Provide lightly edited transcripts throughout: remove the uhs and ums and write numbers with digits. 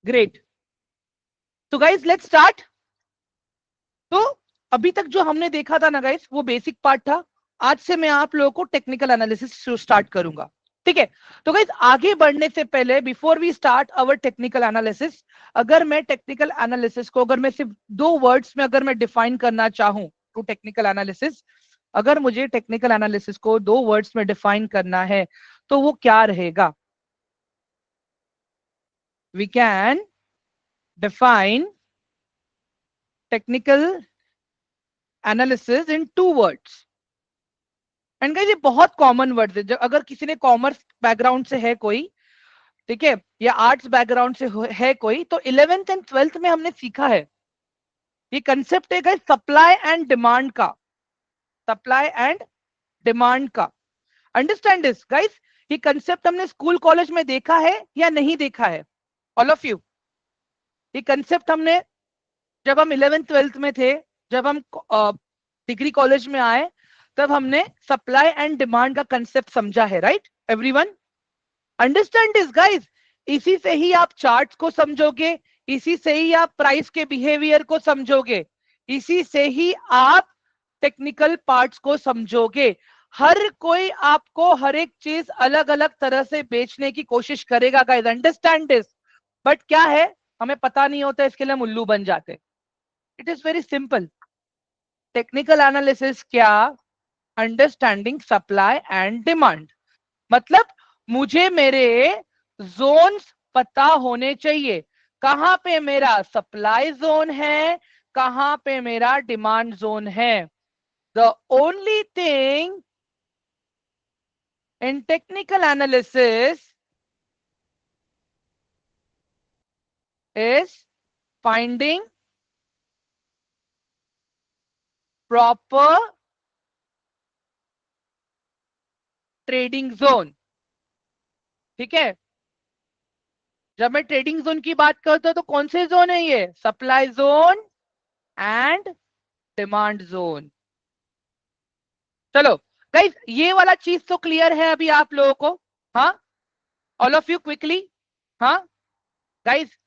Great. तो guys let's start. तो अभी तक जो हमने देखा था ना गाइज, वो बेसिक पार्ट था। आज से मैं आप लोगों को टेक्निकल एनालिसिस स्टार्ट करूंगा, ठीक है। तो गाइज आगे बढ़ने से पहले, before we start our technical analysis, अगर मैं टेक्निकल एनालिसिस को, अगर मैं सिर्फ 2 वर्ड्स में अगर मैं डिफाइन करना चाहूं टू टेक्निकल एनालिसिस, अगर मुझे टेक्निकल एनालिसिस को 2 वर्ड्स में डिफाइन करना है तो वो क्या रहेगा? We can define technical analysis in 2 words. And guys ये बहुत कॉमन वर्ड है। अगर किसी ने कॉमर्स बैकग्राउंड से है कोई, ठीक है, या आर्ट्स बैकग्राउंड से है कोई, तो 11th एंड 12th में हमने सीखा है ये कंसेप्ट है गाइस, सप्लाई एंड डिमांड का। सप्लाई एंड डिमांड का, अंडरस्टैंड दिस गाइस। ये कंसेप्ट हमने स्कूल कॉलेज में देखा है या नहीं देखा है? ऑल ऑफ यू, ये कंसेप्ट हमने जब हम 11th 12th में थे, जब हम डिग्री कॉलेज में आए, तब हमने सप्लाई एंड डिमांड का कंसेप्ट समझा है, right everyone? Understand this guys. इसी से ही आप चार्ट्स को समझोगे, इसी से ही आप प्राइस के बिहेवियर को समझोगे, इसी से ही आप टेक्निकल पार्ट्स को समझोगे। हर कोई आपको हर एक चीज अलग अलग तरह से बेचने की कोशिश करेगा गाइस, अंडरस्टैंड दिस। बट क्या है, हमें पता नहीं होता, इसके लिए हम उल्लू बन जाते। It is very simple. Technical analysis क्या? Understanding supply and demand. मतलब मुझे मेरे जोन्स पता होने चाहिए। कहां पे मेरा सप्लाई जोन है, कहां पे मेरा डिमांड जोन है। The only thing in technical analysis is finding proper trading zone, ठीक है। जब मैं ट्रेडिंग जोन की बात करता हूं तो कौन से जोन है ये? Supply zone and demand zone. चलो गाइस, ये वाला चीज तो क्लियर है अभी आप लोगों को? हाँ, ऑल ऑफ यू क्विकली। हाँ गाइस,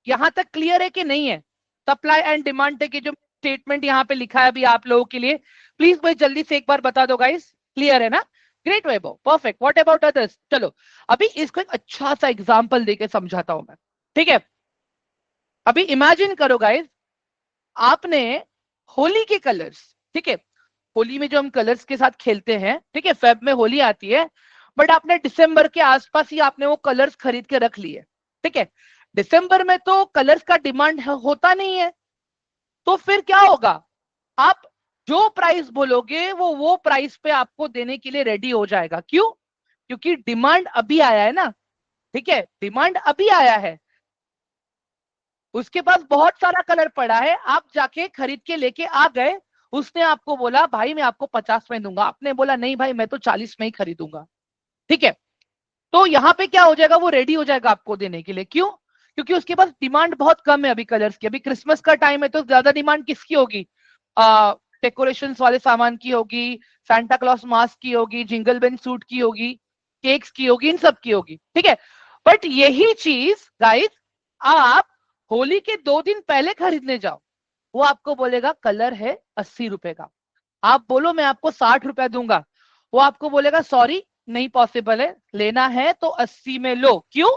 यहां तक क्लियर है कि नहीं है? सप्लाई एंड डिमांड के जो स्टेटमेंट यहाँ पे लिखा है अभी आप लोगों के लिए, प्लीज भाई जल्दी से एक बार बता दो गाइस। क्लियर है ना? Great Vaibhav, perfect. What about others? चलो अभी इसको एक अच्छा सा एग्जांपल देके समझाता हूं मैं, ठीक है। अभी इमेजिन करो गाइस, आपने होली के कलर्स, ठीक है, होली में जो हम कलर्स के साथ खेलते हैं, ठीक है, फेब में होली आती है, बट आपने दिसंबर के आसपास ही आपने वो कलर्स खरीद के रख लिए, ठीक है। दिसंबर में तो कलर्स का डिमांड होता नहीं है, तो फिर क्या होगा? आप जो प्राइस बोलोगे वो प्राइस पे आपको देने के लिए रेडी हो जाएगा। क्यों? क्योंकि डिमांड अभी आया है ना, ठीक है, डिमांड अभी आया है। उसके पास बहुत सारा कलर पड़ा है, आप जाके खरीद के लेके आ गए, उसने आपको बोला भाई मैं आपको 50 में दूंगा, आपने बोला नहीं भाई मैं तो 40 में ही खरीदूंगा, ठीक है। तो यहाँ पे क्या हो जाएगा, वो रेडी हो जाएगा आपको देने के लिए। क्यों? क्योंकि उसके पास डिमांड बहुत कम है अभी कलर्स की। अभी क्रिसमस का टाइम है तो ज्यादा डिमांड किसकी होगी? डेकोरेशन वाले सामान की होगी, सांता क्लॉज मास्क की होगी, जिंगल बेल सूट की होगी, केक्स की होगी, इन सब की होगी, ठीक है। बट यही चीज गाइस, आप होली के 2 दिन पहले खरीदने जाओ, वो आपको बोलेगा कलर है 80 रुपए का, आप बोलो मैं आपको 60 रुपए दूंगा, वो आपको बोलेगा सॉरी नहीं पॉसिबल है, लेना है तो 80 में लो। क्यों?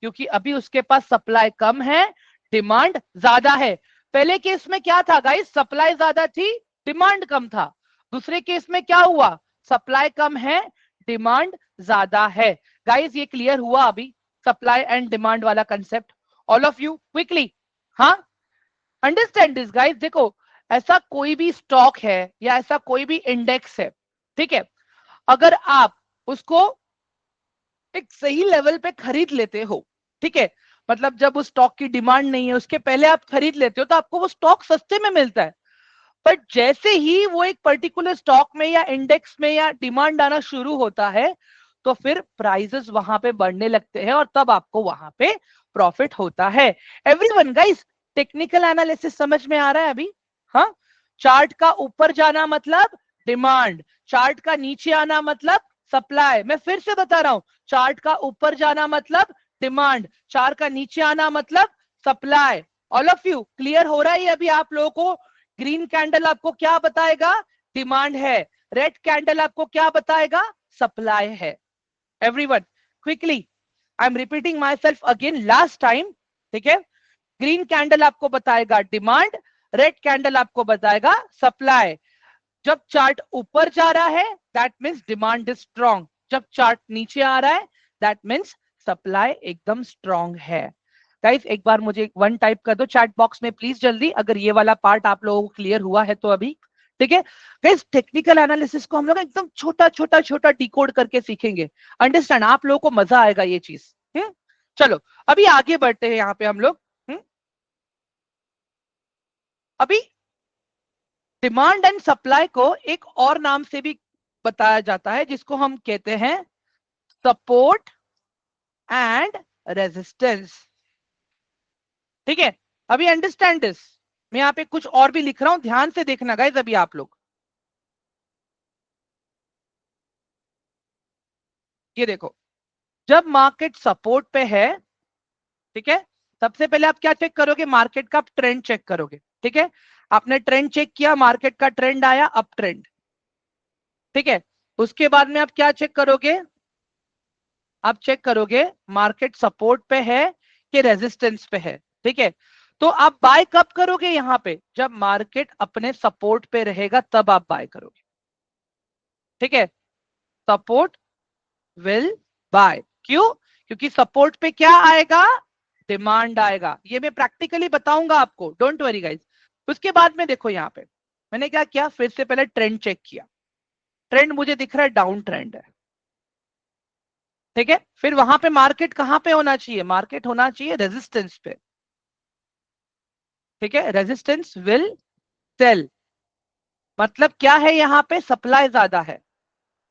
क्योंकि अभी उसके पास सप्लाई कम है, डिमांड ज्यादा है। पहले केस में क्या था गाइस? सप्लाई ज्यादा थी, डिमांड कम था। दूसरे केस में क्या हुआ? सप्लाई कम है, डिमांड ज्यादा है। गाइस ये क्लियर हुआ अभी सप्लाई एंड डिमांड वाला concept? All of you quickly. हाँ, अंडरस्टैंड दिस गाइस। देखो, ऐसा कोई भी स्टॉक है या ऐसा कोई भी इंडेक्स है, ठीक है, अगर आप उसको एक सही लेवल पे खरीद लेते हो, ठीक है, मतलब जब उस स्टॉक की डिमांड नहीं है उसके पहले आप खरीद लेते हो तो आपको वो स्टॉक सस्ते में मिलता है। बट जैसे ही वो एक पर्टिकुलर स्टॉक में या इंडेक्स में या डिमांड आना शुरू होता है, तो फिर प्राइसेस वहां पे बढ़ने लगते हैं और तब आपको वहां पे प्रॉफिट होता है। एवरीवन गाइस, टेक्निकल एनालिसिस समझ में आ रहा है अभी? हाँ, चार्ट का ऊपर जाना मतलब डिमांड, चार्ट का नीचे आना मतलब सप्लाई। मैं फिर से बता रहा हूं, चार्ट का ऊपर जाना मतलब डिमांड, 4 का नीचे आना मतलब supply. All of you clear हो रहा है ये अभी आप लोगों को? ग्रीन कैंडल आपको क्या बताएगा? डिमांड है। रेड कैंडल आपको क्या बताएगा? सप्लाई है। Everyone quickly, I am repeating my self again last time, ठीक है? ग्रीन कैंडल आपको बताएगा डिमांड, रेड कैंडल आपको बताएगा सप्लाई। जब चार्ट ऊपर जा रहा है that means demand is strong, जब चार्ट नीचे आ रहा है दैट मीन्स सप्लाई एकदम स्ट्रॉन्ग है। गाइस एक बार मुझे 1 टाइप कर दो चैट बॉक्स में प्लीज जल्दी, अगर ये वाला पार्ट आप लोगों को क्लियर हुआ है तो अभी, ठीक है? गाइस टेक्निकल एनालिसिस को हम लोग एकदम छोटा छोटा छोटा डिकोड करके सीखेंगे, अंडरस्टैंड? आप लोगों को मजा आएगा ये चीज। चलो अभी आगे बढ़ते हैं यहाँ पे हम लोग। अभी डिमांड एंड सप्लाई को एक और नाम से भी बताया जाता है जिसको हम कहते हैं सपोर्ट एंड रेजिस्टेंस, ठीक है? अभी अंडरस्टैंड दिस, मैं यहाँ पे कुछ और भी लिख रहा हूं, ध्यान से देखना गाइस अभी आप लोग। ये देखो, जब मार्केट सपोर्ट पे है, ठीक है, सबसे पहले आप क्या चेक करोगे? मार्केट का ट्रेंड चेक करोगे, ठीक है? आपने ट्रेंड चेक किया, मार्केट का ट्रेंड आया अप ट्रेंड, ठीक है? उसके बाद में आप क्या चेक करोगे? आप चेक करोगे मार्केट सपोर्ट पे है कि रेजिस्टेंस पे है, ठीक है? तो आप बाय कब करोगे? यहां पे जब मार्केट अपने सपोर्ट पे रहेगा तब आप बाय करोगे, ठीक है? सपोर्ट विल बाय, क्यों? क्योंकि सपोर्ट पे क्या आएगा? डिमांड आएगा। ये मैं प्रैक्टिकली बताऊंगा आपको, डोंट वरी गाइस। उसके बाद में देखो यहाँ पे मैंने क्या किया, फिर से पहले ट्रेंड चेक किया, ट्रेंड मुझे दिख रहा है डाउन ट्रेंड है, ठीक है? फिर वहां पे मार्केट कहां पे होना चाहिए? मार्केट होना चाहिए रेजिस्टेंस पे, ठीक है? रेजिस्टेंस विल सेल, मतलब क्या है? यहाँ पे सप्लाई ज्यादा है।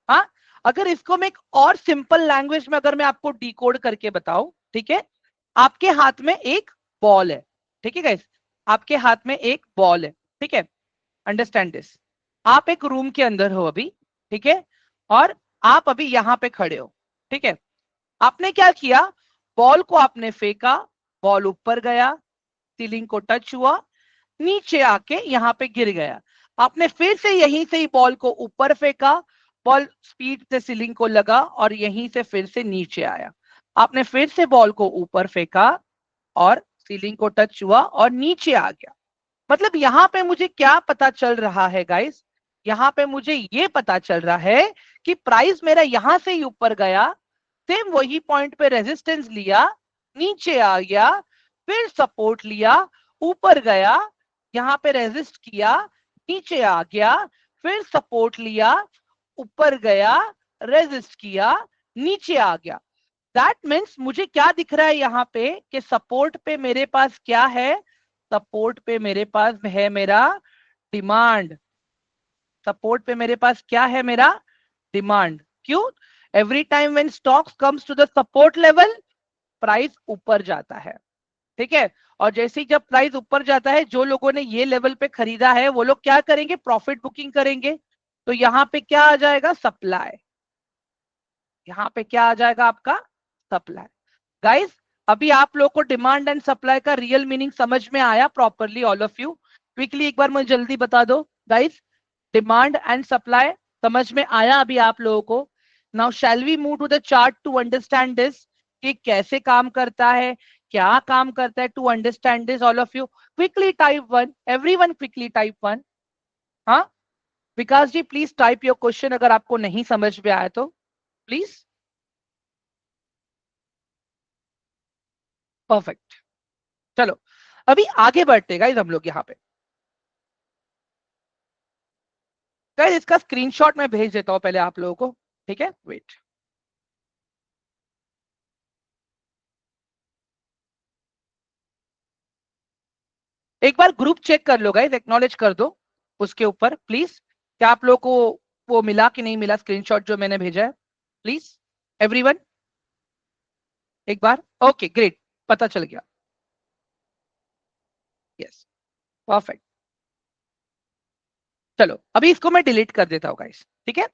हाँ, अगर इसको मैं एक और सिंपल लैंग्वेज में अगर मैं आपको डिकोड करके बताऊं, ठीक है? आपके हाथ में एक बॉल है, ठीक है गाइस? आपके हाथ में एक बॉल है, ठीक है? अंडरस्टैंड दिस, आप एक रूम के अंदर हो अभी, ठीक है? और आप अभी यहां पे खड़े हो, ठीक है? आपने क्या किया? बॉल को आपने फेंका, बॉल ऊपर गया, सीलिंग को टच हुआ, नीचे आके यहां पे गिर गया। आपने फिर से यहीं से ही बॉल को ऊपर फेंका, बॉल स्पीड से सीलिंग को लगा और यहीं से फिर से नीचे आया। आपने फिर से बॉल को ऊपर फेंका और सीलिंग को टच हुआ और नीचे आ गया। मतलब यहां पे मुझे क्या पता चल रहा है गाइस? यहां पे मुझे ये पता चल रहा है कि प्राइस मेरा यहां से ही ऊपर गया, सेम वही पॉइंट पे रेजिस्टेंस लिया, नीचे आ गया, फिर सपोर्ट लिया, ऊपर गया, यहां पे रेजिस्ट किया, नीचे आ गया, फिर सपोर्ट लिया, ऊपर गया, रेजिस्ट किया, नीचे आ गया। दैट मीन्स मुझे क्या दिख रहा है यहाँ पे कि सपोर्ट पे मेरे पास क्या है? सपोर्ट पे मेरे पास है मेरा डिमांड। सपोर्ट पे मेरे पास क्या है? मेरा डिमांड। क्यों? Every time when stocks comes to the support level price ऊपर जाता है, ठीक है? और जैसे ही जब प्राइस ऊपर जाता है, जो लोगों ने ये लेवल पे खरीदा है वो लोग क्या करेंगे? प्रॉफिट बुकिंग करेंगे। तो यहाँ पे क्या आ जाएगा? सप्लाई। यहाँ पे क्या आ जाएगा? आपका सप्लाई। गाइस अभी आप लोग को डिमांड एंड सप्लाई का रियल मीनिंग समझ में आया properly? All of you quickly एक बार मुझे जल्दी बता दो गाइस, डिमांड एंड सप्लाई समझ में आया अभी आप लोगों को? Now shall we move to the chart to understand this, कि कैसे काम करता है, क्या काम करता है, to understand this. All of you quickly type 1, everyone quickly type 1। हाँ, Vikas ji please type your question अगर आपको नहीं समझ में आया तो प्लीज। परफेक्ट। चलो अभी आगे बढ़ते गाइस हम लोग यहाँ पे। गाइस इसका स्क्रीनशॉट मैं भेज देता हूं पहले आप लोगों को, ठीक है? वेट, एक बार ग्रुप चेक कर लो गाइस, एक्नॉलेज कर दो उसके ऊपर प्लीज। क्या आप लोगों को वो मिला कि नहीं मिला स्क्रीनशॉट जो मैंने भेजा है? प्लीज एवरीवन एक बार। ओके ग्रेट, पता चल गया। Yes, perfect. चलो अभी इसको मैं डिलीट कर देता हूँ गाइस, ठीक है?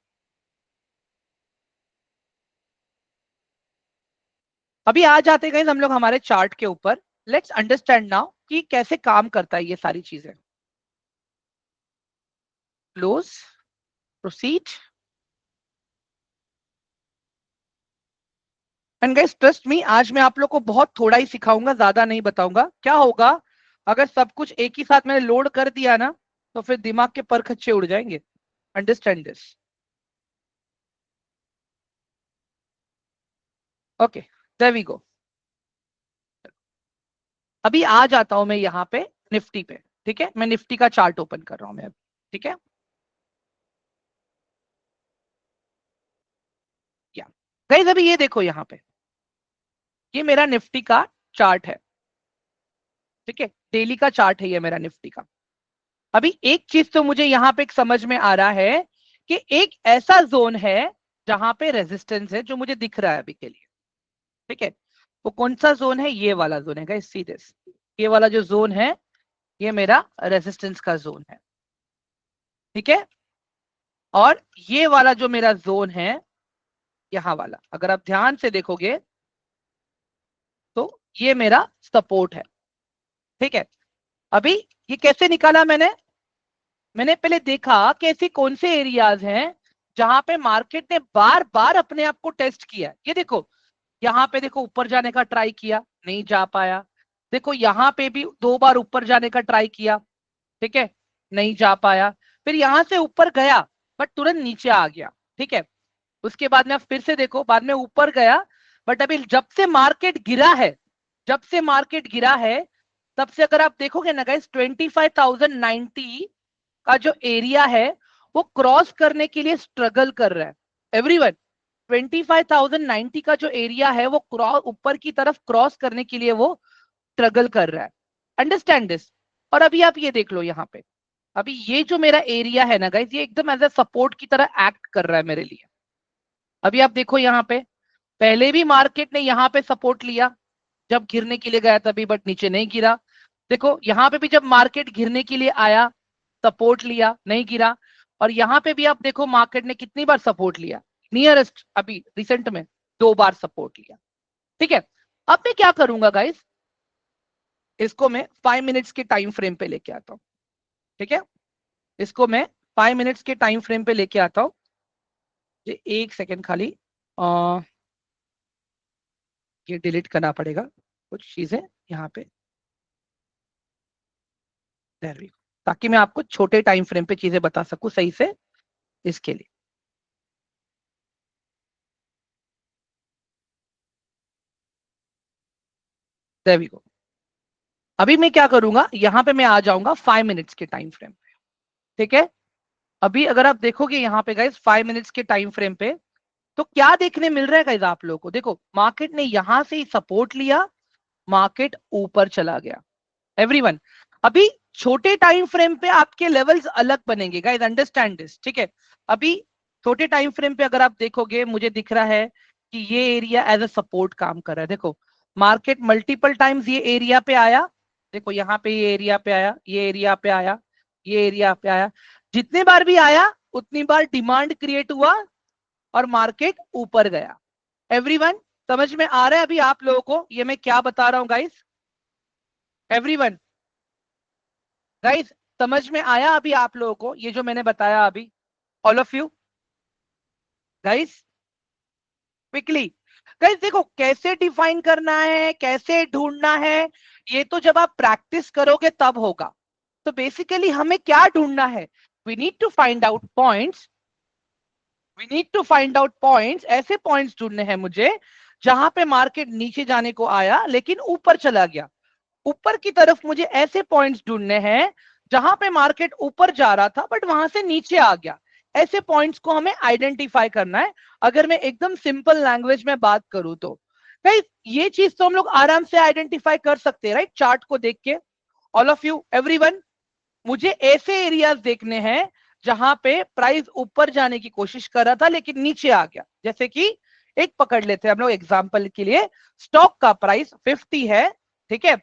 अभी आ जाते गए हम लोग हमारे चार्ट के ऊपर। लेट्स अंडरस्टैंड नाउ कि कैसे काम करता है ये सारी चीजें। Close, proceed and guys trust me, आज मैं आप लोग को बहुत थोड़ा ही सिखाऊंगा, ज्यादा नहीं बताऊंगा। क्या होगा अगर सब कुछ एक ही साथ मैंने लोड कर दिया ना, तो फिर दिमाग के परखच्चे उड़ जाएंगे। Understand this. Okay, there we go. अभी आ जाता हूं मैं यहाँ पे निफ्टी पे। ठीक है, मैं निफ्टी का चार्ट ओपन कर रहा हूं मैं अभी। ठीक है, या गाइस अभी ये देखो यहाँ पे, ये मेरा निफ्टी का चार्ट है। ठीक है, डेली का चार्ट है ये मेरा निफ्टी का। अभी एक चीज तो मुझे यहाँ पे एक समझ में आ रहा है कि एक ऐसा जोन है जहां पे रेजिस्टेंस है जो मुझे दिख रहा है अभी के लिए। ठीक है, वो कौन सा जोन है? ये वाला जोन है गाइस, सी दिस। ये वाला जो जोन है ये मेरा रेजिस्टेंस का जोन है। ठीक है, और ये वाला जो मेरा जोन है, यहाँ वाला अगर आप ध्यान से देखोगे तो ये मेरा सपोर्ट है। ठीक है, अभी ये कैसे निकाला मैंने? मैंने पहले देखा कि ऐसी कौन से एरियाज हैं जहां पे मार्केट ने बार बार अपने आप को टेस्ट किया। ये देखो, यहाँ पे देखो ऊपर जाने का ट्राई किया, नहीं जा पाया। देखो यहाँ पे भी 2 बार ऊपर जाने का ट्राई किया, ठीक है, नहीं जा पाया। फिर यहां से ऊपर गया बट तुरंत नीचे आ गया। ठीक है, उसके बाद में आप फिर से देखो, बाद में ऊपर गया, बट अभी जब से मार्केट गिरा है, जब से मार्केट गिरा है तब से अगर आप देखोगे ना गाइस, 25,090 का जो एरिया है वो क्रॉस करने के लिए स्ट्रगल कर रहा है। एवरीवन, 25,090 का जो एरिया है वो क्रॉस ऊपर की तरफ क्रॉस करने के लिए वो स्ट्रगल कर रहा है। Understand this. और अभी आप ये देख लो यहाँ पे, अभी ये जो मेरा एरिया है ना गाइस, ये एकदम एज अ सपोर्ट की तरह एक्ट कर रहा है मेरे लिए। अभी आप देखो यहाँ पे, पहले भी मार्केट ने यहाँ पे सपोर्ट लिया जब गिरने के लिए गया तभी, बट नीचे नहीं गिरा। देखो यहाँ पे भी जब मार्केट गिरने के लिए आया, सपोर्ट लिया, नहीं गिरा। और यहाँ पे भी आप देखो मार्केट ने कितनी बार सपोर्ट लिया, नियरेस्ट अभी रिसेंट में 2 बार सपोर्ट लिया। ठीक है, अब मैं क्या करूंगा गाइस, इसको मैं 5 मिनट्स के टाइम फ्रेम पे लेके आता हूँ। ठीक है, इसको मैं 5 मिनट्स के टाइम फ्रेम पे लेके आता हूँ। ये एक सेकेंड खाली, आ, ये डिलीट करना पड़ेगा कुछ चीजें यहाँ पे। There we go. ताकि मैं आपको छोटे टाइम फ्रेम पे चीजें बता सकूं सही से, इसके लिए। There we go. अभी मैं क्या करूंगा, यहां पे मैं आ जाऊंगा 5 मिनट्स के टाइम फ्रेम पे। ठीक है, अभी अगर आप देखोगे यहाँ पे गाइस 5 मिनट्स के टाइम फ्रेम पे, तो क्या देखने मिल रहा है गाइस आप लोगों को? देखो मार्केट ने यहां से ही सपोर्ट लिया, मार्केट ऊपर चला गया। एवरीवन, अभी छोटे टाइम फ्रेम पे आपके लेवल्स अलग बनेंगे गाइस, अंडरस्टैंड दिस। ठीक है, अभी छोटे टाइम फ्रेम पे अगर आप देखोगे, मुझे दिख रहा है कि ये एरिया एज अ सपोर्ट काम कर रहा है। देखो मार्केट मल्टीपल टाइम्स ये एरिया पे आया, देखो यहाँ पे ये एरिया पे आया, ये एरिया पे आया, ये एरिया पे आया। जितने बार भी आया उतनी बार डिमांड क्रिएट हुआ और मार्केट ऊपर गया। एवरीवन, समझ में आ रहा है अभी आप लोगों को ये मैं क्या बता रहा हूं गाइस? एवरीवन, गाइस समझ में आया अभी आप लोगों को ये जो मैंने बताया अभी? All of you guys, quickly. Guys देखो कैसे डिफाइन करना है, कैसे ढूंढना है, ये तो जब आप प्रैक्टिस करोगे तब होगा। तो बेसिकली हमें क्या ढूंढना है? We need to find out points, we need to find out points, ऐसे पॉइंट्स ढूंढने हैं मुझे जहां पे मार्केट नीचे जाने को आया लेकिन ऊपर चला गया। ऊपर की तरफ मुझे ऐसे पॉइंट्स ढूंढने हैं जहां पे मार्केट ऊपर जा रहा था बट वहां से नीचे आ गया। ऐसे पॉइंट्स को हमें आइडेंटिफाई करना है। अगर मैं एकदम सिंपल लैंग्वेज में बात करूं तो भाई ये चीज तो हम लोग आराम से आइडेंटिफाई कर सकते हैं, राइट? चार्ट को देख के। ऑल ऑफ यू, एवरीवन, मुझे ऐसे एरियाज देखने हैं जहां पे प्राइस ऊपर जाने की कोशिश कर रहा था लेकिन नीचे आ गया। जैसे कि एक पकड़ लेते हैं हम लोग एग्जांपल के लिए, स्टॉक का प्राइस 50 है। ठीक है,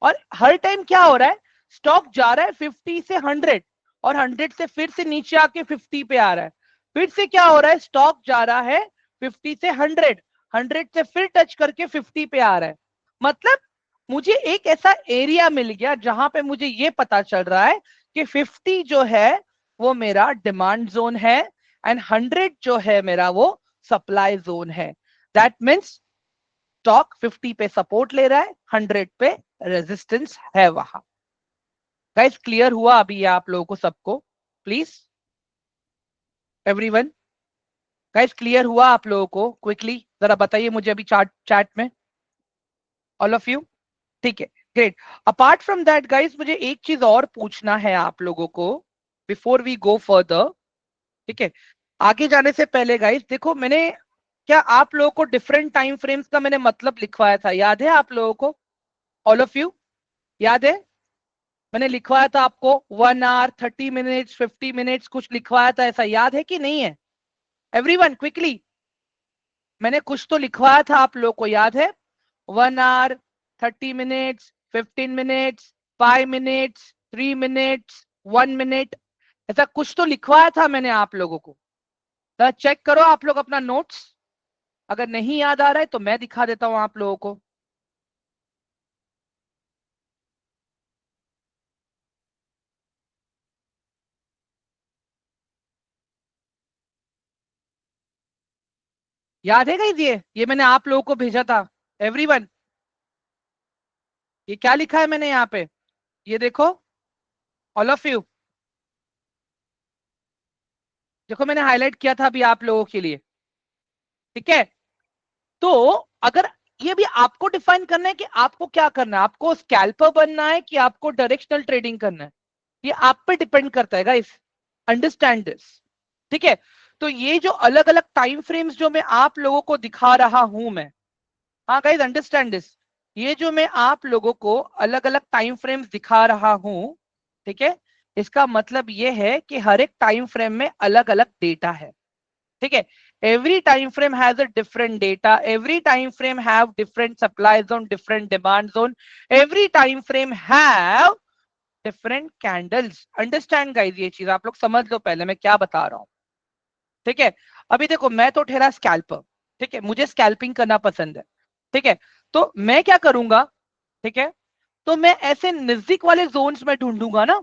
और हर टाइम क्या हो रहा है, स्टॉक जा रहा है 50 से 100 और 100 से फिर से नीचे आके 50 पे आ रहा है। फिर से क्या हो रहा है, स्टॉक जा रहा है 50 से 100, 100 से फिर टच करके 50 पे आ रहा है। मतलब मुझे एक ऐसा एरिया मिल गया जहां पे मुझे ये पता चल रहा है कि 50 जो है वो मेरा डिमांड जोन है एंड 100 जो है मेरा वो सप्लाई जोन है। दैट मीन्स स्टॉक 50 पे सपोर्ट ले रहा है, 100 पे रेजिस्टेंस है वहां। गाइस क्लियर हुआ अभी ये आप लोगों को सबको? प्लीज एवरीवन, गाइस क्लियर हुआ आप लोगों को? क्विकली जरा बताइए मुझे अभी चैट में, ऑल ऑफ यू। ठीक है, great. Apart from that guys मुझे एक चीज और पूछना है आप लोगों को बिफोर वी गो फर्दर। ठीक है, आगे जाने से पहले गाइस देखो, मैंने क्या आप लोगों को डिफरेंट टाइम फ्रेम्स का मैंने मतलब लिखवाया था, याद है आप लोगों को? ऑल ऑफ यू याद है? मैंने लिखवाया था आपको 1 आवर 30 मिनट्स 50 मिनट्स कुछ लिखवाया था, ऐसा याद है कि नहीं है? एवरीवन क्विकली, मैंने कुछ तो लिखवाया था आप लोगों को, याद है? 1 hour 30 minutes 15 minutes 5 minutes 3 minutes 1 minute, ऐसा कुछ तो लिखवाया था मैंने आप लोगों को। तो चेक करो आप लोग अपना नोट्स, अगर नहीं याद आ रहा है तो मैं दिखा देता हूं आप लोगों को। याद है गाइस? ये मैंने आप लोगों को भेजा था। एवरीवन, ये क्या लिखा है मैंने यहाँ पे, ये देखो, ऑल ऑफ यू देखो, मैंने हाईलाइट किया था अभी आप लोगों के लिए। ठीक है, तो अगर ये भी आपको डिफाइन करना है कि आपको क्या करना है, आपको स्कैल्पर बनना है कि आपको डायरेक्शनल ट्रेडिंग करना है, ये आप पे डिपेंड करता है गाइस, अंडरस्टैंड दिस। ठीक है, तो ये जो अलग अलग टाइम फ्रेम्स जो मैं आप लोगों को दिखा रहा हूं मैं, हाँ गाइस अंडरस्टैंड दिस, ये जो मैं आप लोगों को अलग अलग टाइम फ्रेम्स दिखा रहा हूं, ठीक है, इसका मतलब ये है कि हर एक टाइम फ्रेम में अलग अलग डेटा है। ठीक है, every time frame has a different data, every time frame have different supply zone, different demand zone, every time frame have different candles। Understand guys, ये चीज आप लोग समझ लो पहले मैं क्या बता रहा हूं। ठीक है, अभी देखो मैं तो ठहरा स्कैल्पर, ठीक है, मुझे स्कैल्पिंग करना पसंद है। ठीक है, तो मैं क्या करूंगा, ठीक है, तो मैं ऐसे नजदीक वाले जोन्स में ढूंढूंगा ना,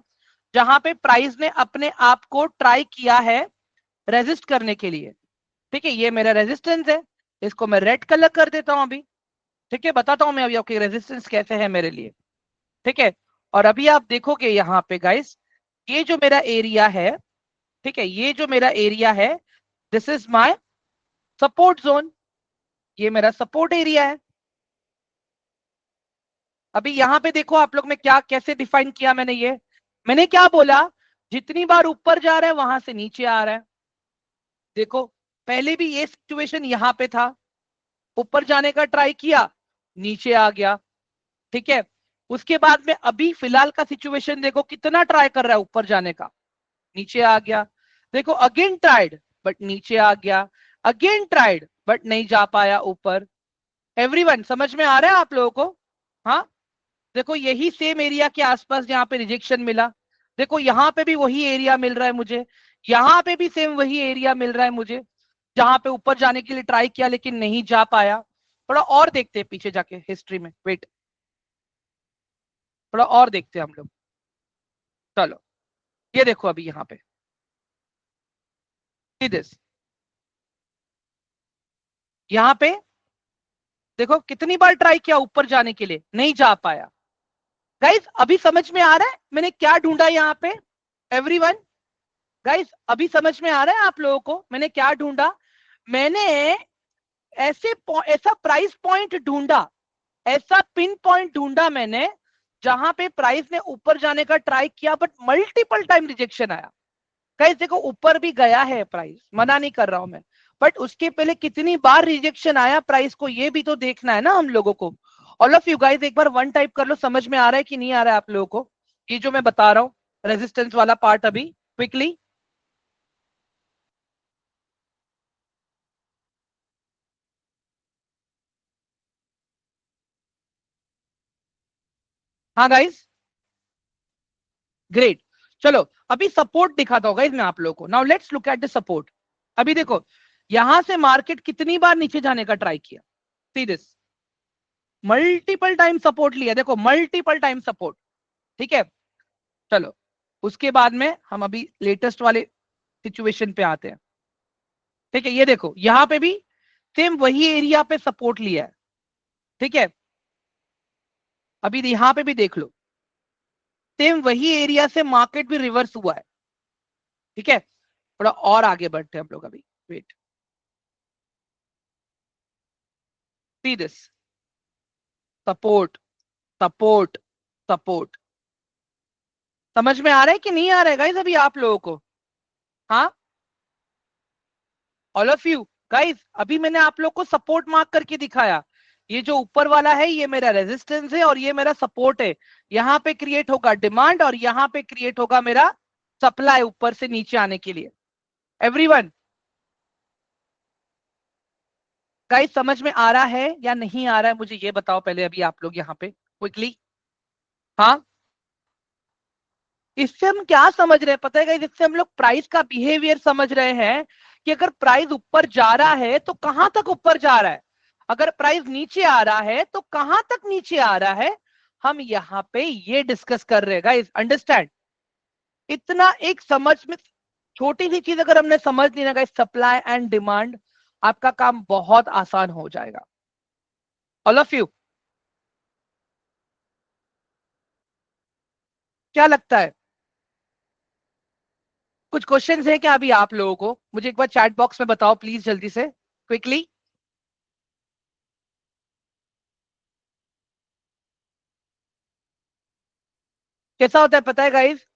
जहां पे प्राइस ने अपने आप को ट्राई किया है रेजिस्ट करने के लिए। ठीक है, ये मेरा रेजिस्टेंस है, इसको मैं रेड कलर कर देता हूं अभी। ठीक है, बताता हूं मैं अभी आपकी रेजिस्टेंस कैसे है मेरे लिए। ठीक है, और अभी आप देखोगे यहाँ पे गाइस, ये जो मेरा एरिया है, ठीक है, ये जो मेरा एरिया है, this is my support zone, ये मेरा सपोर्ट एरिया है। अभी यहाँ पे देखो आप लोग, मैं क्या कैसे डिफाइन किया मैंने, ये मैंने क्या बोला, जितनी बार ऊपर जा रहा है वहां से नीचे आ रहा है। देखो पहले भी ये सिचुएशन यहाँ पे था, ऊपर जाने का ट्राई किया, नीचे आ गया। ठीक है, उसके बाद में अभी फिलहाल का सिचुएशन देखो, कितना ट्राई कर रहा है ऊपर जाने का, नीचे आ गया। देखो अगेन ट्राइड बट नीचे आ गया, अगेन ट्राइड बट नहीं जा पाया ऊपर। एवरीवन समझ में आ रहा है आप लोगों को? हाँ, देखो यही सेम एरिया के आसपास जहां पे रिजेक्शन मिला, देखो यहाँ पे भी वही एरिया मिल रहा है मुझे, यहाँ पे भी सेम वही एरिया मिल रहा है मुझे, जहां पे ऊपर जाने के लिए ट्राई किया लेकिन नहीं जा पाया। थोड़ा और देखते हैं पीछे जाके हिस्ट्री में, वेट, थोड़ा और देखते हैं हम लोग। चलो ये देखो अभी यहाँ पे, दिस, यहाँ पे देखो कितनी बार ट्राई किया ऊपर जाने के लिए, नहीं जा पाया। गाइस अभी समझ में आ रहा है मैंने क्या ढूंढा यहाँ पे? एवरीवन, गाइस अभी समझ में आ रहा है आप लोगों को मैंने क्या ढूंढा? मैंने ऐसे ऐसा प्राइस पॉइंट ढूंढा, ऐसा पिन पॉइंट ढूंढा मैंने, जहां पे प्राइस ने ऊपर जाने का ट्राई किया बट मल्टीपल टाइम रिजेक्शन आया। गाइस देखो ऊपर भी गया है प्राइस, मना नहीं कर रहा हूं मैं, बट उसके पहले कितनी बार रिजेक्शन आया प्राइस को, ये भी तो देखना है ना हम लोगों को। ऑल ऑफ यू गाइस एक बार वन टाइप कर लो, समझ में आ रहा है कि नहीं आ रहा है आप लोगों को ये जो मैं बता रहा हूँ, रेजिस्टेंस वाला पार्ट अभी क्विकली। हाँ गाइस, ग्रेट। चलो अभी सपोर्ट दिखाता हूँ गाइस मैं आप लोगों को, now let's look at the support. अभी देखो यहां से मार्केट कितनी बार नीचे जाने का ट्राई किया, see this, multiple time support लिया, देखो मल्टीपल टाइम सपोर्ट। ठीक है, चलो उसके बाद में हम अभी लेटेस्ट वाले सिचुएशन पे आते हैं। ठीक है, ये देखो यहां पे भी सेम वही एरिया पे सपोर्ट लिया है। ठीक है, अभी यहां पे भी देख लो, सेम वही एरिया से मार्केट भी रिवर्स हुआ है। ठीक है, थोड़ा और आगे बढ़ते हैं हम लोग अभी, wait, see this, support support support. समझ में आ रहा है कि नहीं आ रहा है गाइस अभी आप लोगों को? हाँ, ऑल ऑफ यू गाइस, अभी मैंने आप लोग को सपोर्ट मार्क करके दिखाया। ये जो ऊपर वाला है ये मेरा रेजिस्टेंस है और ये मेरा सपोर्ट है। यहां पे क्रिएट होगा डिमांड और यहां पे क्रिएट होगा मेरा सप्लाई ऊपर से नीचे आने के लिए। एवरीवन गाइस, समझ में आ रहा है या नहीं आ रहा है मुझे ये बताओ पहले अभी आप लोग यहाँ पे क्विकली। हाँ, इससे हम क्या समझ रहे हैं पता है गाइस, इससे हम लोग प्राइस का बिहेवियर समझ रहे हैं कि अगर प्राइस ऊपर जा रहा है तो कहां तक ऊपर जा रहा है, अगर प्राइस नीचे आ रहा है तो कहां तक नीचे आ रहा है। हम यहाँ पे ये डिस्कस कर रहे हैं गाइस, अंडरस्टैंड? इतना एक समझ में छोटी सी चीज अगर हमने समझ ली ना गाइस, सप्लाई एंड डिमांड, आपका काम बहुत आसान हो जाएगा। ऑल ऑफ यू क्या लगता है? कुछ क्वेश्चंस है क्या अभी आप लोगों को? मुझे एक बार चैट बॉक्स में बताओ प्लीज, जल्दी से, क्विकली। कैसा होता है पता है गाइस,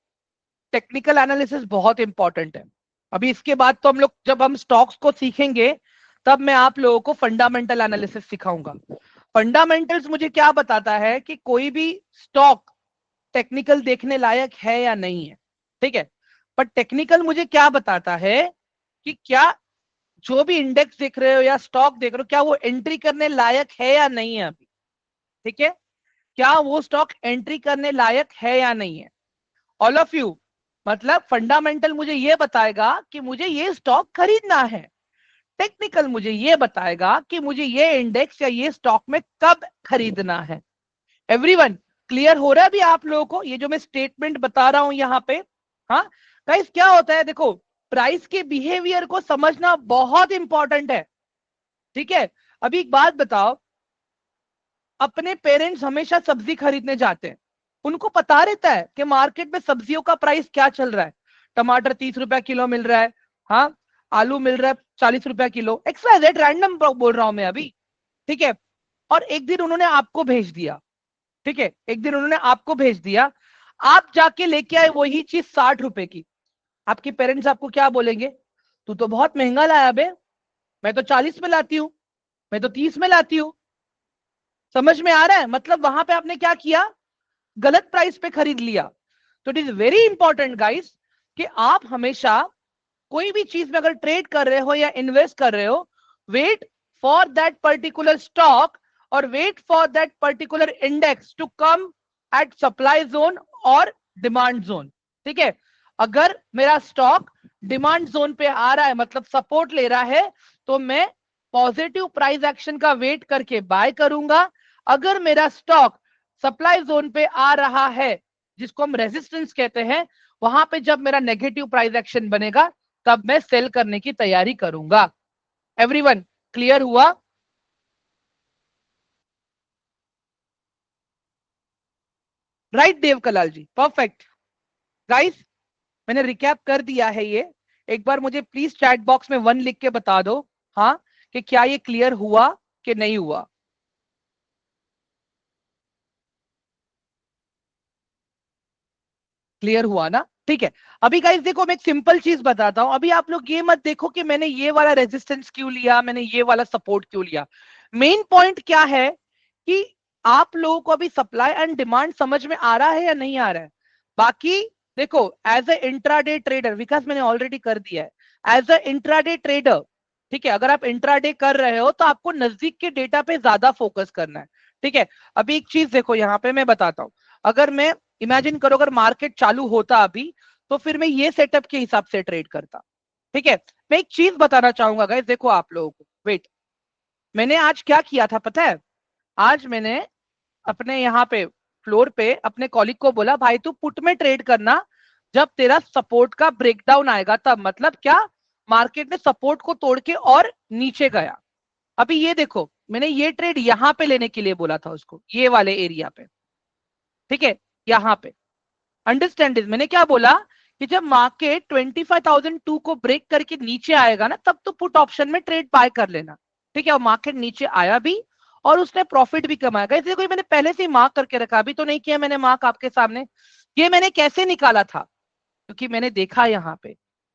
टेक्निकल एनालिसिस बहुत इंपॉर्टेंट है। अभी इसके बाद तो हम लोग जब हम स्टॉक्स को सीखेंगे तब मैं आप लोगों को फंडामेंटल एनालिसिस सिखाऊंगा। फंडामेंटल्स मुझे क्या बताता है कि कोई भी स्टॉक टेक्निकल देखने लायक है या नहीं है। ठीक है, पर टेक्निकल मुझे क्या बताता है कि क्या जो भी इंडेक्स देख रहे हो या स्टॉक देख रहे हो क्या वो एंट्री करने लायक है या नहीं है अभी। ठीक है, क्या वो स्टॉक एंट्री करने लायक है या नहीं है। ऑल ऑफ यू, मतलब फंडामेंटल मुझे ये बताएगा कि मुझे ये स्टॉक खरीदना है, टेक्निकल मुझे ये बताएगा कि मुझे ये इंडेक्स या ये स्टॉक में कब खरीदना है। एवरीवन क्लियर हो रहा है अभी आप लोगों को ये जो मैं स्टेटमेंट बता रहा हूं यहाँ पे? हाँ गाइस, क्या होता है देखो, प्राइस के बिहेवियर को समझना बहुत इंपॉर्टेंट है। ठीक है, अभी एक बात बताओ, अपने पेरेंट्स हमेशा सब्जी खरीदने जाते हैं, उनको पता रहता है कि मार्केट में सब्जियों का प्राइस क्या चल रहा है। टमाटर 30 रुपया किलो मिल रहा है, हाँ, आलू मिल रहा है 40 रुपया kilo, x y z random बोल रहा हूं मैं अभी। ठीक है, और एक दिन उन्होंने आपको भेज दिया, ठीक है, एक दिन उन्होंने आपको भेज दिया, आप जाके लेके आए वही चीज 60 रुपए की। आपके पेरेंट्स आपको क्या बोलेंगे? तू तो बहुत महंगा लाया बे, मैं तो 40 में लाती हूँ, मैं तो 30 में लाती हूँ। समझ में आ रहा है? मतलब वहां पे आपने क्या किया, गलत प्राइस पे खरीद लिया। तो it is very important guys कि आप हमेशा कोई भी चीज में अगर ट्रेड कर रहे हो या इन्वेस्ट कर रहे हो, wait for that particular stock और wait for that particular index to come at supply zone और डिमांड जोन। ठीक है, अगर मेरा स्टॉक डिमांड जोन पे आ रहा है मतलब सपोर्ट ले रहा है तो मैं पॉजिटिव प्राइस एक्शन का वेट करके बाय करूंगा। अगर मेरा स्टॉक सप्लाई जोन पे आ रहा है जिसको हम रेजिस्टेंस कहते हैं, वहां पे जब मेरा नेगेटिव प्राइस एक्शन बनेगा तब मैं सेल करने की तैयारी करूंगा। एवरीवन क्लियर हुआ? राइट देव कलाल जी, परफेक्ट। गाइस, मैंने रिकैप कर दिया है ये, एक बार मुझे प्लीज चैट बॉक्स में 1 लिख के बता दो, हाँ, कि क्या ये क्लियर हुआ कि नहीं हुआ। क्लियर हुआ ना? ठीक है, अभी गाइस देखो मैं एक सिंपल चीज बताता हूं, अभी आप लोग ये मत देखो कि मैंने ये वाला रेजिस्टेंस क्यों लिया, मैंने ये वाला सपोर्ट क्यों लिया। मेन पॉइंट क्या है कि आप लोगों को अभी सप्लाई एंड डिमांड समझ में आ रहा है या नहीं आ रहा है। बाकी देखो, एज ए इंट्राडे ट्रेडर, विकास मैंने ऑलरेडी कर दिया है, एज ए इंट्राडे ट्रेडर, ठीक है, अगर आप इंट्राडे कर रहे हो तो आपको नजदीक के डेटा पे ज्यादा फोकस करना है। ठीक है, अभी एक चीज देखो यहाँ पे मैं बताता हूं, अगर मैं इमेजिन करो अगर मार्केट चालू होता अभी तो फिर मैं ये सेटअप के हिसाब से ट्रेड करता। ठीक है, मैं एक चीज बताना चाहूंगा गाइस, देखो आप लोगों को, वेट, मैंने आज क्या किया था पता है? आज मैंने अपने यहाँ पे फ्लोर पे अपने कॉलिग को बोला, भाई तू पुट में ट्रेड करना, जब तेरा सपोर्ट का ब्रेकडाउन आएगा तब। मतलब क्या? मार्केट ने सपोर्ट को तोड़ के और नीचे गया। अभी ये देखो, मैंने ये ट्रेड यहाँ पे लेने के लिए बोला था उसको, ये वाले एरिया पे, ठीक है, यहाँ पे। अंडरस्टैंड दिस, मैंने क्या बोला कि जब मार्केट 25,002 को ब्रेक करके नीचे आएगा ना, तब तो पुट ऑप्शन में ट्रेड बाय कर लेना, ठीक है। और मार्केट नीचे आया भी और उसने प्रॉफिट भी कमाएगा, इसलिए कोई मैंने पहले से ही मार्क करके रखा, अभी तो नहीं किया मैंने मार्क आपके सामने। ये मैंने कैसे निकाला था? क्योंकि मैंने देखा यहाँ पे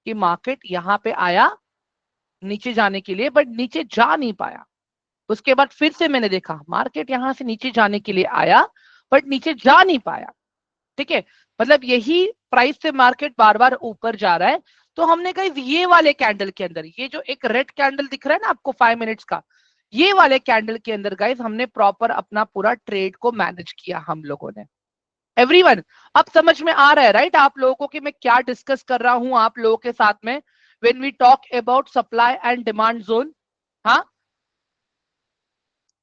कि मार्केट यहाँ पे आया नीचे जाने के लिए, बट नीचे जा नहीं पाया। उसके बाद फिर से मैंने देखा मार्केट यहां से नीचे जाने के लिए आया, बट नीचे जा नहीं पाया, ठीक है। मतलब यही प्राइस से मार्केट बार बार ऊपर जा रहा है। तो हमने कहा ये वाले कैंडल के अंदर, ये जो एक रेड कैंडल दिख रहा है ना आपको 5 मिनट्स का, ये वाले कैंडल के अंदर गाइस हमने प्रॉपर अपना पूरा ट्रेड को मैनेज किया हम लोगों ने। एवरीवन, अब समझ में आ रहा है राइट आप लोगों को कि मैं क्या डिस्कस कर रहा हूं आप लोगों के साथ में when we talk about supply and demand zone? हाँ,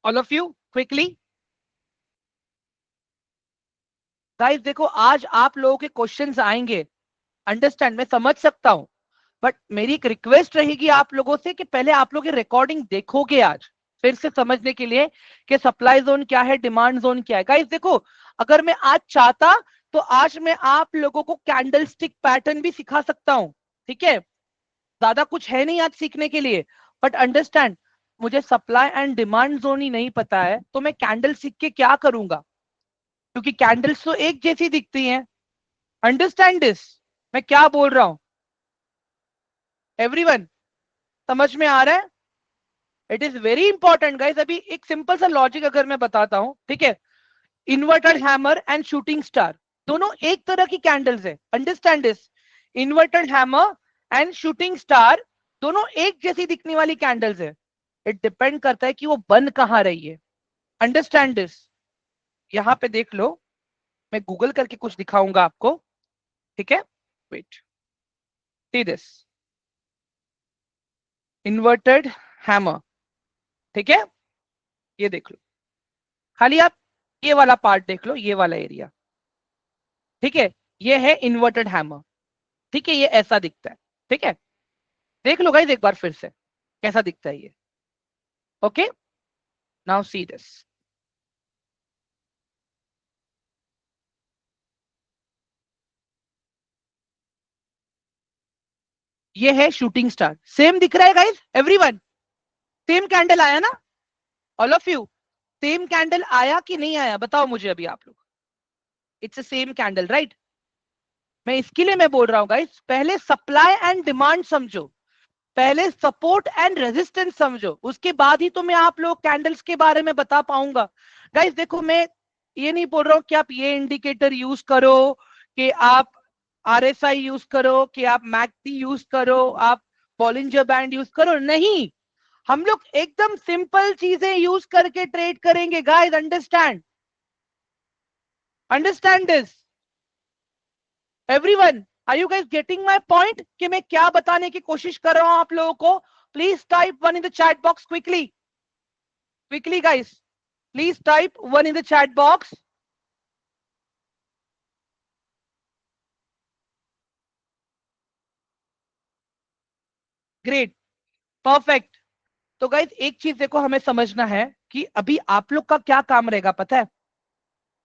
all of you quickly. Guys देखो, आज आप लोगों के क्वेश्चंस आएंगे, अंडरस्टैंड, मैं समझ सकता हूं, बट मेरी एक रिक्वेस्ट रहेगी आप लोगों से कि पहले आप लोग ये रिकॉर्डिंग देखोगे आज, फिर से समझने के लिए कि सप्लाई जोन क्या है, डिमांड जोन क्या है। गाइस देखो, अगर मैं आज चाहता तो आज मैं आप लोगों को कैंडल स्टिक पैटर्न भी सिखा सकता हूं, ठीक है। ज्यादा कुछ है नहीं आज सीखने के लिए, बट अंडरस्टैंड, मुझे सप्लाई एंड डिमांड जोन ही नहीं पता है तो मैं कैंडल सीख के क्या करूंगा? क्योंकि कैंडल्स तो एक जैसी दिखती हैं। अंडरस्टैंड दिस, मैं क्या बोल रहा हूं? एवरीवन, समझ में आ रहा है? It is very important guys. अभी एक सिंपल सा लॉजिक अगर मैं बताता हूं, ठीक है। Inverted hammer and shooting star दोनों एक तरह की कैंडल्स है, understand this. Inverted hammer and shooting star दोनों एक जैसी दिखने वाली कैंडल्स है। इट डिपेंड करता है कि वो बन कहां रही है, अंडरस्टैंड दिस। यहां पे देख लो, मैं गूगल करके कुछ दिखाऊंगा आपको, ठीक है। Wait, see this, inverted hammer, ठीक है। ये देख लो, खाली आप ये वाला पार्ट देख लो, ये वाला एरिया, ठीक है। ये है इन्वर्टेड हैमर, ठीक है, ये ऐसा दिखता है, ठीक है। देख लो गाइस एक बार फिर से कैसा दिखता है ये। ओके, नाउ सी दिस, ये है शूटिंग स्टार, सेम दिख रहा है गाइस, एवरीवन। सेम कैंडल आया ना, all of you? Same candle आया कि नहीं आया बताओ मुझे अभी आप लोग। It's a same candle right. मैं इसके लिए मैं बोल रहा हूं गाइस, पहले सप्लाई एंड डिमांड समझो, पहले सपोर्ट एंड रेजिस्टेंस समझो, उसके बाद ही तो मैं आप लोग कैंडल्स के बारे में बता पाऊंगा। गाइस देखो, मैं ये नहीं बोल रहा हूं कि आप ये इंडिकेटर यूज करो, कि आप आरएसआई यूज करो, कि आप मैकडी यूज करो, आप बॉलिंजर बैंड यूज करो, नहीं। हम लोग एकदम सिंपल चीजें यूज करके ट्रेड करेंगे guys, understand, understand this everyone. Are you guys getting my point कि मैं क्या बताने की कोशिश कर रहा हूं आप लोगों को? Please type one in the chat box quickly, quickly guys, please type one in the chat box. Great, perfect. तो गाइस एक चीज देखो, हमें समझना है कि अभी आप लोग का क्या काम रहेगा पता है?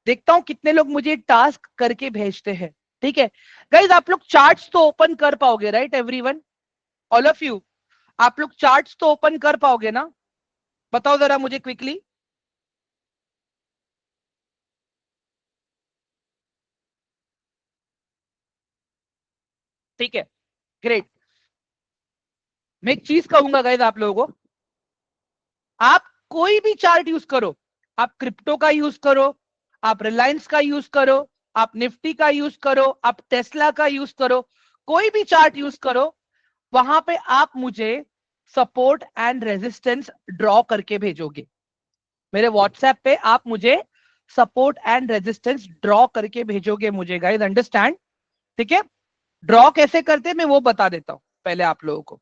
देखता हूं कितने लोग मुझे टास्क करके भेजते हैं, ठीक है। गाइस आप लोग चार्ट्स तो ओपन कर पाओगे right everyone, all of you? आप लोग चार्ट्स तो ओपन कर पाओगे ना? बताओ जरा मुझे क्विकली। ठीक है, ग्रेट। मैं एक चीज कहूंगा गाइस आप लोगों को, आप कोई भी चार्ट यूज करो, आप क्रिप्टो का यूज करो, आप रिलायंस का यूज करो, आप निफ्टी का यूज करो, आप टेस्ला का यूज करो, कोई भी चार्ट यूज करो, वहां पे आप मुझे सपोर्ट एंड रेजिस्टेंस ड्रॉ करके भेजोगे। मेरे व्हाट्सएप पे आप मुझे सपोर्ट एंड रेजिस्टेंस ड्रॉ करके भेजोगे मुझे गाइस, अंडरस्टैंड, ठीक है। ड्रॉ कैसे करते मैं वो बता देता हूं पहले आप लोगों को।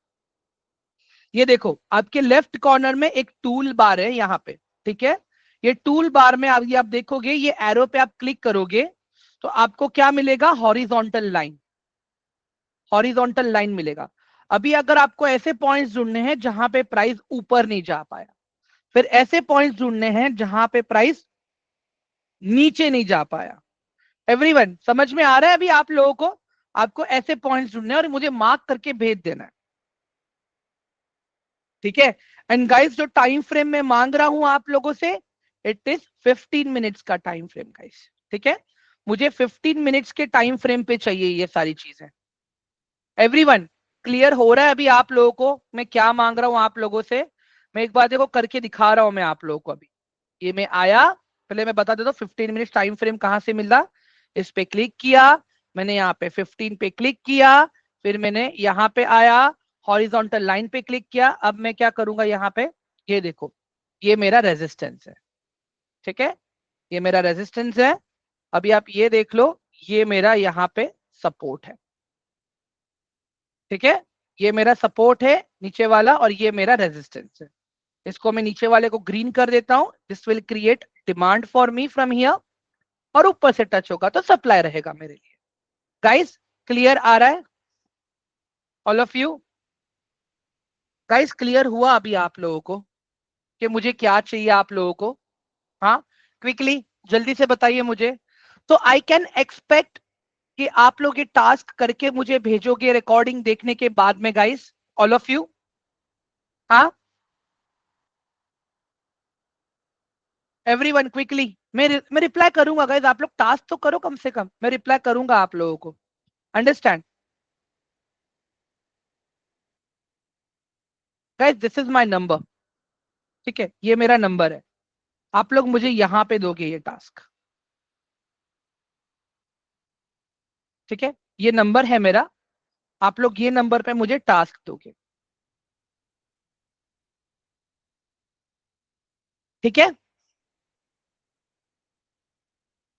ये देखो आपके लेफ्ट कॉर्नर में एक टूल बार है यहाँ पे, ठीक है। ये टूल बार में आप देखोगे, ये एरो पे आप क्लिक करोगे तो आपको क्या मिलेगा, हॉरिजॉन्टल लाइन, हॉरिजॉन्टल लाइन मिलेगा। अभी अगर आपको ऐसे पॉइंट्स ढूंढने हैं जहां पे प्राइस ऊपर नहीं जा पाया, फिर ऐसे पॉइंट्स ढूंढने हैं जहां पे प्राइस नीचे नहीं जा पाया। एवरीवन समझ में आ रहा है अभी आप लोगों को? आपको ऐसे पॉइंट्स ढूंढने हैं और मुझे मार्क करके भेज देना है, ठीक है। एंड गाइस जो टाइम फ्रेम में मांग रहा हूं आप लोगों से, इट इज 15 मिनट्स का टाइम फ्रेम गाइस, ठीक है। मुझे 15 मिनट्स के टाइम फ्रेम पे चाहिए ये सारी चीजें। एवरीवन क्लियर हो रहा है अभी आप लोगों को मैं क्या मांग रहा हूं आप लोगों से? मैं एक बार देखो करके दिखा रहा हूं मैं आप लोगों को। अभी ये मैं आया, पहले मैं बता देता हूँ 15 मिनट टाइम फ्रेम कहां से मिला। इस पे क्लिक किया मैंने, यहाँ पे 15 पे क्लिक किया, फिर मैंने यहाँ पे आया, हॉरिजॉन्टल लाइन पे क्लिक किया। अब मैं क्या करूंगा यहाँ पे, ये देखो ये मेरा रेजिस्टेंस है, ठीक है, ये मेरा रेजिस्टेंस है। अभी आप ये देख लो, ये मेरा यहाँ पे सपोर्ट है, ठीक है। ये मेरा सपोर्ट है नीचे वाला और ये मेरा रेजिस्टेंस है। इसको मैं नीचे वाले को ग्रीन कर देता हूं, this will create demand for me from here, और ऊपर से टच होगा तो सप्लाई रहेगा मेरे लिए। गाइस क्लियर आ रहा है all of you? Guys clear हुआ अभी आप लोगों को कि मुझे क्या चाहिए आप लोगों को? हाँ क्विकली जल्दी से बताइए मुझे। तो आई कैन एक्सपेक्ट कि आप लोग ये टास्क करके मुझे भेजोगे रिकॉर्डिंग देखने के बाद में गाइस, ऑल ऑफ यू? हाँ एवरीवन क्विकली, मैं रिप्लाई करूंगा गाइस, आप लोग टास्क तो करो कम से कम, मैं रिप्लाई करूंगा आप लोगों को। Understand guys, this is my number, ठीक है, ये मेरा नंबर है। आप लोग मुझे यहां पे दोगे ये टास्क, ठीक है, ये नंबर है मेरा। आप लोग ये नंबर पे मुझे टास्क दोगे, ठीक है।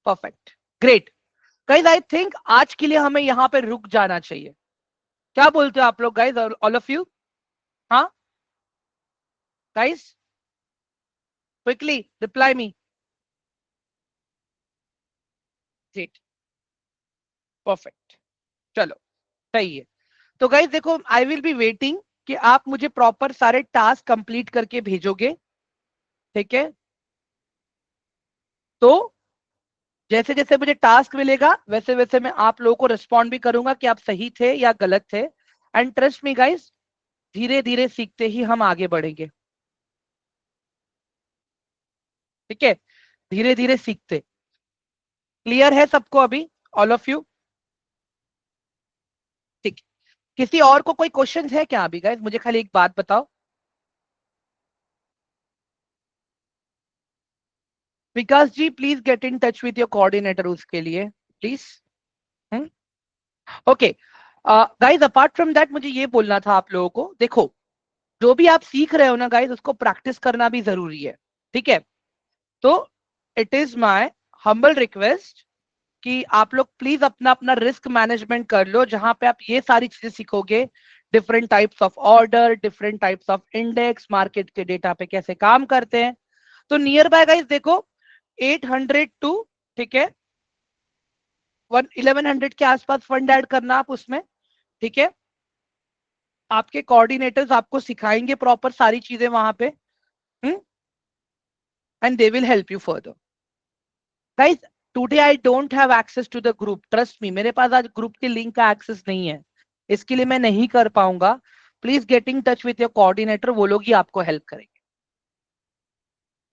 Perfect, great. Guys I think आज के लिए हमें यहाँ पे रुक जाना चाहिए। क्या बोलते हो आप लोग गाइस, ऑल ऑफ यू? हाँ guys quickly reply me. Great, perfect, चलो सही है। तो गाइस देखो आई विल बी वेटिंग कि आप मुझे प्रॉपर सारे टास्क कंप्लीट करके भेजोगे, ठीक है। तो जैसे जैसे मुझे टास्क मिलेगा वैसे वैसे मैं आप लोगों को रिस्पॉन्ड भी करूंगा कि आप सही थे या गलत थे। एंड ट्रस्ट मी गाइस, धीरे धीरे सीखते ही हम आगे बढ़ेंगे, ठीक है, धीरे धीरे सीखते। क्लियर है सबको अभी ऑल ऑफ यू? ठीक, किसी और को कोई क्वेश्चन है क्या अभी गाइस? मुझे खाली एक बात बताओ। Vikas ji please get in touch with your coordinator उसके लिए please. Okay guys, apart from that मुझे ये बोलना था आप लोगों को, देखो जो भी आप सीख रहे हो ना गाइस, उसको प्रैक्टिस करना भी जरूरी है, ठीक है। तो it is my humble request कि आप लोग प्लीज अपना अपना रिस्क मैनेजमेंट कर लो, जहां पे आप ये सारी चीजें सीखोगे, different types of order, different types of index, market के डेटा पे कैसे काम करते हैं। तो नियर बाय गाइस देखो 800 टू, ठीक है, 1100 के आसपास फंड ऐड करना आप उसमें, ठीक है। आपके कोऑर्डिनेटर्स आपको सिखाएंगे प्रॉपर सारी चीजें वहां पे, and they will help you further. Guys today I don't have access to the group, trust me, मेरे पास आज ग्रुप के लिंक का एक्सेस नहीं है, इसके लिए मैं नहीं कर पाऊंगा। Please get in touch with your coordinator, वो लोग ही आपको हेल्प करेंगे,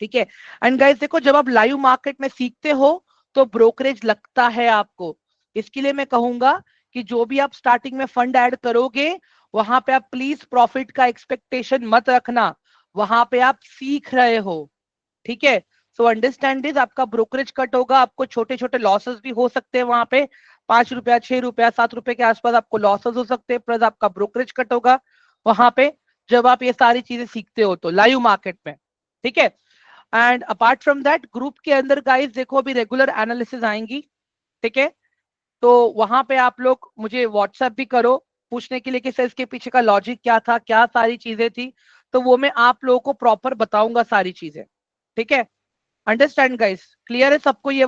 ठीक है। एंड गाइस देखो जब आप लाइव मार्केट में सीखते हो तो ब्रोकरेज लगता है आपको, इसके लिए मैं कहूंगा कि जो भी आप स्टार्टिंग में फंड ऐड करोगे वहां पे आप प्लीज प्रॉफिट का एक्सपेक्टेशन मत रखना, वहां पे आप सीख रहे हो, ठीक है। सो अंडरस्टैंड दिस, आपका ब्रोकरेज कट होगा, आपको छोटे छोटे लॉसेस भी हो सकते हैं वहां पे, 5 रुपया 6 रुपया 7 रुपए के आसपास आपको लॉसेस हो सकते हैं, प्लस आपका ब्रोकरेज कट होगा वहां पे, जब आप ये सारी चीजें सीखते हो तो लाइव मार्केट में, ठीक है। And apart from that group के अंदर गाइस देखो अभी रेगुलर एनालिसिस आएंगी, ठीक है। तो वहां पे आप लोग मुझे व्हाट्सएप भी करो, पूछने के लिए कि सर इसके पीछे का लॉजिक क्या था, क्या सारी चीजें थी, तो वो मैं आप लोगों को प्रॉपर बताऊंगा सारी चीजें। ठीक है, अंडरस्टैंड गाइस, क्लियर है सबको ये